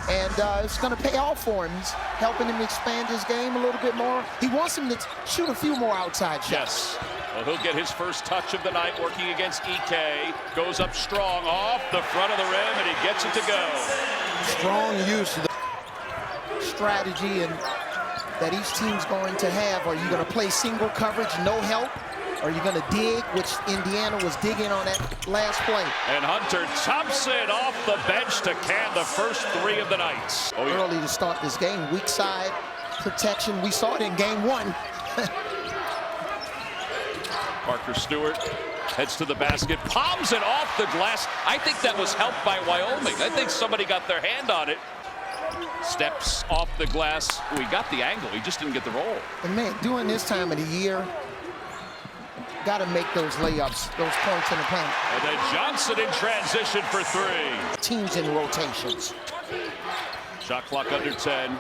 And it's going to pay off for him. He's helping him expand his game a little bit more. He wants him to shoot a few more outside shots. Yes. Well, he'll get his first touch of the night working against EK. Goes up strong off the front of the rim, and he gets it to go. Strong use of the strategy and that each team's going to have. Are you going to play single coverage, no help? Are you going to dig, which Indiana was digging on that last play? And Hunter Thompson off the bench to can the first three of the night. Early to start this game, weak side protection. We saw it in game one. Parker Stewart heads to the basket, palms it off the glass. I think that was helped by Wyoming. I think somebody got their hand on it. Steps off the glass. We got the angle. He just didn't get the roll. And man, during this time of the year, got to make those layups, those points in the paint. And then Johnson in transition for three. Teams in rotations. Shot clock under 10.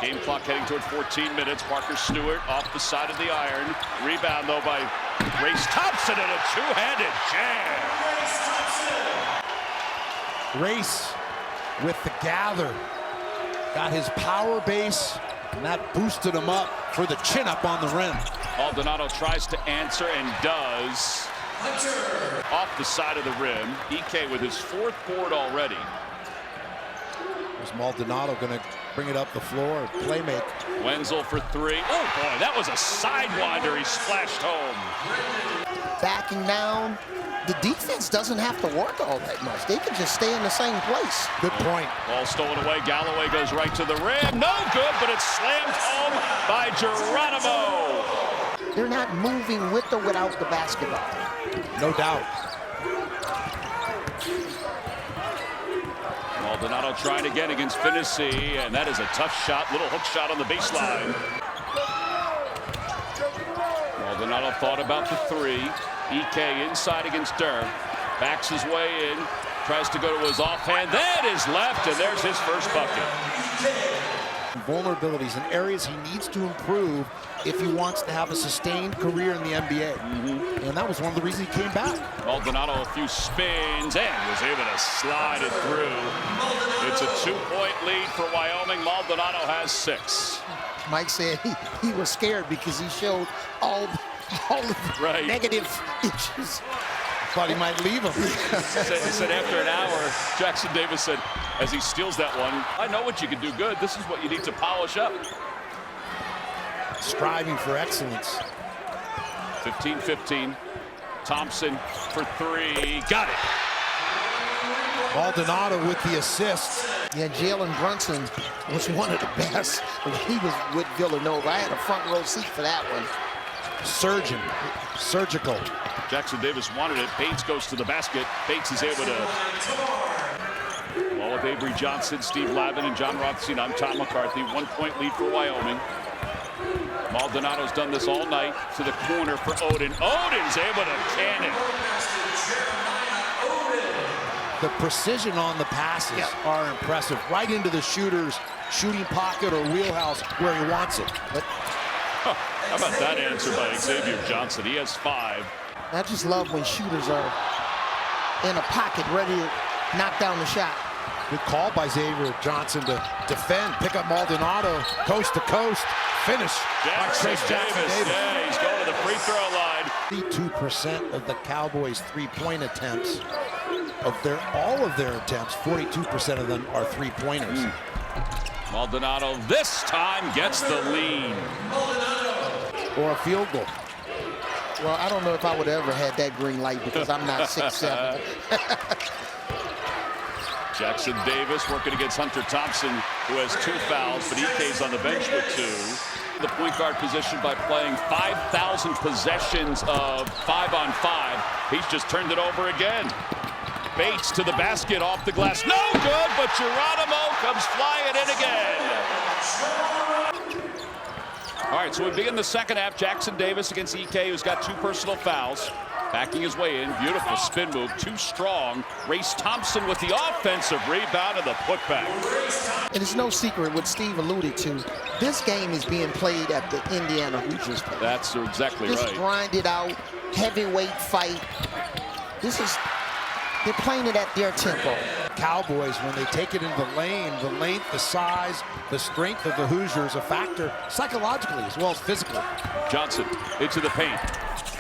Game clock heading toward 14 minutes. Parker Stewart off the side of the iron. Rebound, though, by Race Thompson and a two-handed jam. Race with the gather. Got his power base, and that boosted him up for the chin-up on the rim. Maldonado tries to answer and does. Off the side of the rim. EK with his fourth board already. Is Maldonado going to bring it up the floor, play make? Wenzel for three. Oh boy, that was a sidewinder. He splashed home. Backing down. The defense doesn't have to work all that much. They can just stay in the same place. Good point. Ball stolen away. Galloway goes right to the rim. No good, but it's slammed home by Geronimo. They're not moving with or without the basketball. No doubt. Maldonado trying again against Finney, and that is a tough shot. Little hook shot on the baseline. Maldonado thought about the three. EK inside against Durr. Backs his way in. Tries to go to his offhand. That is left, and there's his first bucket. Vulnerabilities and areas he needs to improve if he wants to have a sustained career in the NBA. And that was one of the reasons he came back. Maldonado a few spins and was able to slide it through. It's a two-point lead for Wyoming. Maldonado has 6. Mike said he was scared because he showed all the negative issues. Thought he might leave him. He said after an hour, Jackson Davis said, as he steals that one, I know what you can do good. This is what you need to polish up. Striving for excellence. 15-15. Thompson for three. Got it. Maldonado with the assist. Yeah, Jalen Brunson was one of the best when he was with Villanova. I had a front row seat for that one. Surgical. Jackson Davis wanted it. Bates goes to the basket. Bates is able to. Well, with Avery Johnson, Steve Lavin, and John Rothstein, I'm Tom McCarthy. 1-point lead for Wyoming. Maldonado's done this all night to the corner for Oden. Oden's able to can it. The precision on the passes are impressive. Right into the shooter's shooting pocket or wheelhouse where he wants it. How about that answer by Xavier Johnson? He has 5. I just love when shooters are in a pocket ready to knock down the shot. Good call by Xavier Johnson to defend, pick up Maldonado, coast to coast, finish. Jackson Davis. Yeah, he's going to the free throw line. 42% of the Cowboys' three-point attempts, all of their attempts, 42% of them are three-pointers. Maldonado this time gets the lead. Or a field goal. Well, I don't know if I would have ever had that green light because I'm not 6'7". Jackson Davis working against Hunter Thompson, who has 2 fouls, but EK's on the bench with 2. The point guard position by playing 5,000 possessions of 5-on-5. He's just turned it over again. Bates to the basket, off the glass. No good, but Geronimo comes flying in again. All right, so we begin the second half. Jackson Davis against EK, who's got 2 personal fouls. Backing his way in. Beautiful spin move. Too strong. Race Thompson with the offensive rebound and the putback. And it's no secret what Steve alluded to. This game is being played at the Indiana Hoosiers place. That's exactly right. Just grinded out, heavyweight fight. They're playing it at their tempo. Cowboys, when they take it into the lane, the length, the size, the strength of the Hoosiers a factor psychologically as well as physically. Johnson into the paint,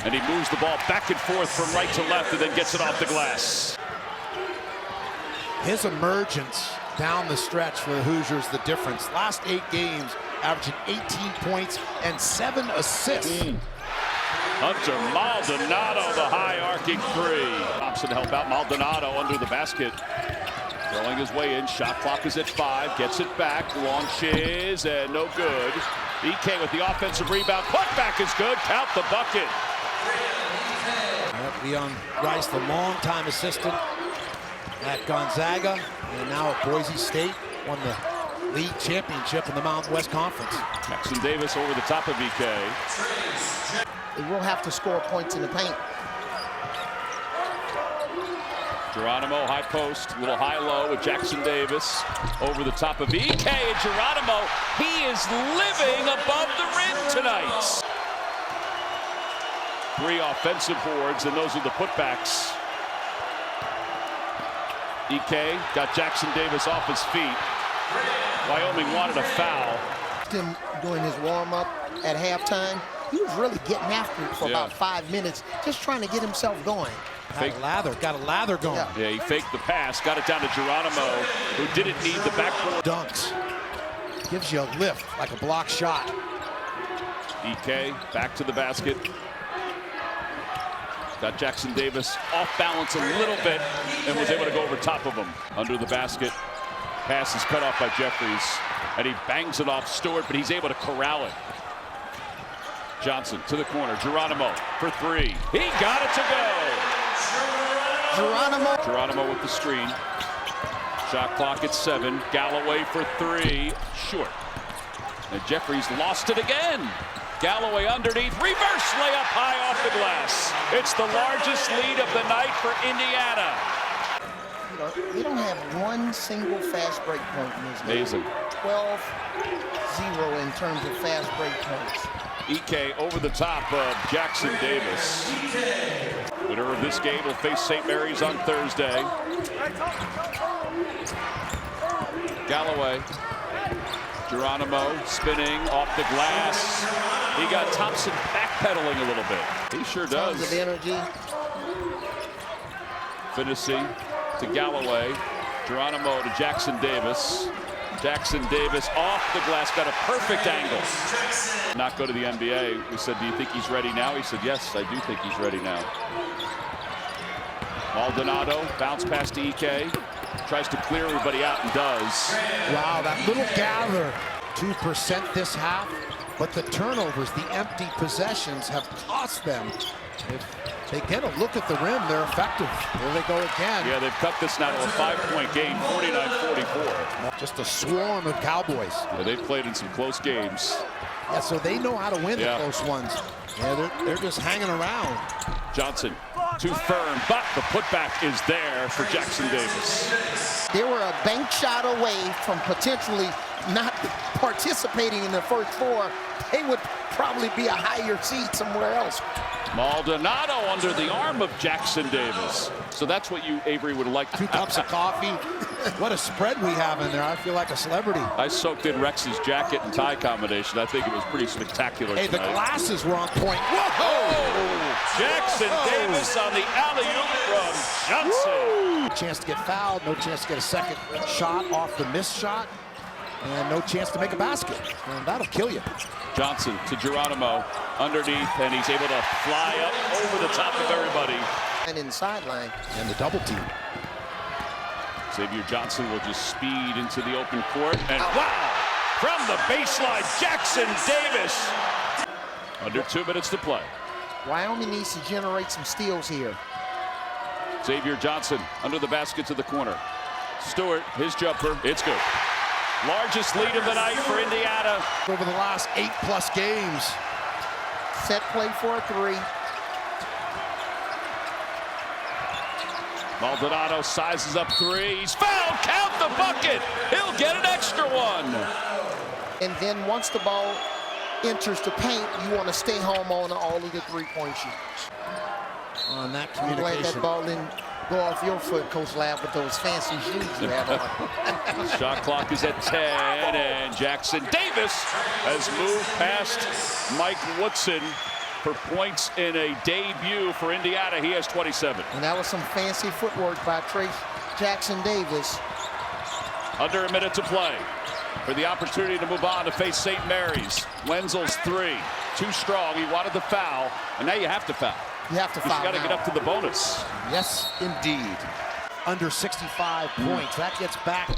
and he moves the ball back and forth from right to left and then gets it off the glass. His emergence down the stretch for the Hoosiers, the difference. Last 8 games, averaging 18 points and 7 assists. Hunter Maldonado, the high arcing three. Thompson to help out Maldonado under the basket. Throwing his way in, shot clock is at 5, gets it back, launches, and no good. EK with the offensive rebound, putback is good, count the bucket. Leon Rice, the longtime assistant at Gonzaga, and now at Boise State, won the league championship in the Mountain West Conference. Jackson Davis over the top of EK. They will have to score points in the paint. Geronimo, high post, little high-low with Jackson Davis over the top of EK, and Geronimo, he is living above the rim tonight. 3 offensive boards, and those are the putbacks. EK got Jackson Davis off his feet. Wyoming wanted a foul. Him doing his warm-up at halftime, he was really getting after it for about 5 minutes, just trying to get himself going. Got a lather going. Yeah, he faked the pass, got it down to Geronimo, who didn't need the backboard. Dunks. Gives you a lift like a block shot. EK back to the basket. Got Jackson Davis off balance a little bit and was able to go over top of him. Under the basket. Pass is cut off by Jeffries, and he bangs it off Stewart, but he's able to corral it. Johnson to the corner. Geronimo for 3. He got it to go. Geronimo with the screen. Shot clock at 7. Galloway for 3. Short. And Jeffries lost it again. Galloway underneath. Reverse layup high off the glass. It's the largest lead of the night for Indiana. They don't have one single fast break point in this game. Amazing. 12-0 in terms of fast break points. EK over the top of Jackson Davis. Winner of this game will face St. Mary's on Thursday. Galloway. Geronimo spinning off the glass. He got Thompson backpedaling a little bit. He sure does. Tons of energy. Finishing to Galloway. Geronimo to Jackson Davis. Jackson Davis off the glass, got a perfect angle. Not go to the NBA. We said, do you think he's ready now? He said, yes, I do think he's ready now. Maldonado, bounce pass to EK. Tries to clear everybody out and does. Wow, that little gather. 2% this half, but the turnovers, the empty possessions have cost them. If they get a look at the rim, they're effective. Here they go again. Yeah, they've cut this now to a 5-point game, 49-44. Just a swarm of Cowboys. Yeah, they've played in some close games. Yeah, so they know how to win the close ones. Yeah, they're just hanging around. Johnson, too firm, but the putback is there for Jackson Davis. They were a bank shot away from potentially not participating in the first 4. They would probably be a higher seed somewhere else. Maldonado under the arm of Jackson Davis. So that's what you, Avery, would like. 2 cups of coffee. What a spread we have in there. I feel like a celebrity. I soaked in Rex's jacket and tie combination. I think it was pretty spectacular Hey, tonight. the glasses were on point. Whoa! Jackson Davis on the alley-oop from Johnson. No chance to get fouled. No chance to get a second shot off the missed shot. And no chance to make a basket. And that'll kill you. Johnson to Geronimo underneath, and he's able to fly up over the top of everybody. And in the sideline. And the double team. Xavier Johnson will just speed into the open court, and wow! From the baseline, Jackson Davis. Under 2 minutes to play. Wyoming needs to generate some steals here. Xavier Johnson under the basket to the corner. Stewart, his jumper, it's good. Largest lead of the night for Indiana. Over the last 8+ games. Set play for a 3. Maldonado sizes up 3. He's fouled. Count the bucket. He'll get an extra one. And then once the ball enters the paint, you want to stay home on all of the 3-point shooters. On that I'm glad communication. that ball didn't go off your foot, Coach Lab, with those fancy shoes you have on. Shot clock is at 10, and Jackson Davis has moved past Mike Woodson for points in a debut for Indiana. He has 27. And that was some fancy footwork by Jackson Davis. Under a minute to play for the opportunity to move on to face St. Mary's. Wenzel's three, too strong. He wanted the foul, and now you have to foul. You have to foul. You got to get up to the bonus. Yes, indeed. Under 65 points. That gets back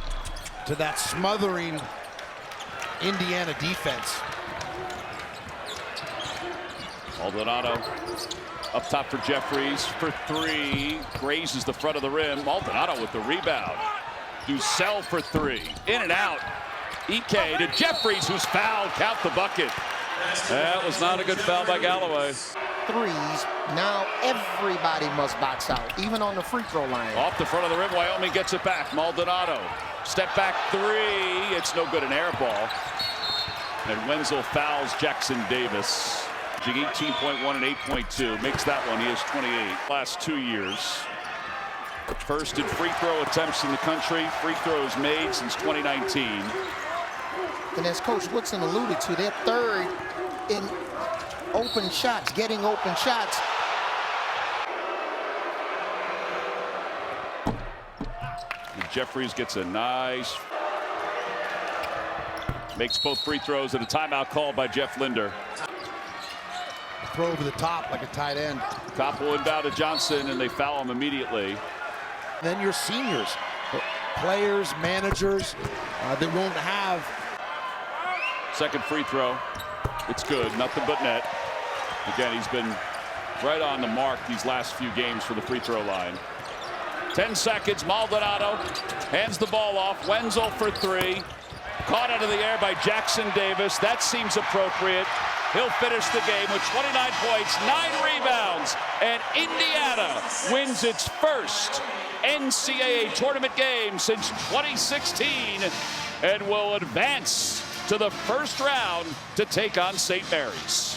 to that smothering Indiana defense. Maldonado up top for Jeffries for three. Grazes the front of the rim. Maldonado with the rebound. Ducell for three. In and out. Ike to Jeffries, who's fouled. Count the bucket. That was not a good foul by Galloway. Threes. Now everybody must box out, even on the free throw line. Off the front of the rim, Wyoming gets it back. Maldonado. Step back three. It's no good, an air ball. And Wenzel fouls Jackson Davis. 18.1 and 8.2. Makes that one. He has 28. Last 2 years. First in free throw attempts in the country. Free throws made since 2019. And as Coach Woodson alluded to, they're third in open shots, getting open shots. And Jeffries gets a nice. Makes both free throws and a timeout called by Jeff Linder. Throw over the top like a tight end. Top will inbound to Johnson, and they foul him immediately. Then your seniors, players, managers that won't have. Second free throw. It's good. Nothing but net. Again, he's been right on the mark these last few games for the free throw line. 10 seconds. Maldonado hands the ball off. Wenzel for three. Caught out of the air by Jackson Davis. That seems appropriate. He'll finish the game with 29 points, 9 rebounds, and Indiana wins its first NCAA tournament game since 2016 and will advance to the first round to take on St. Mary's.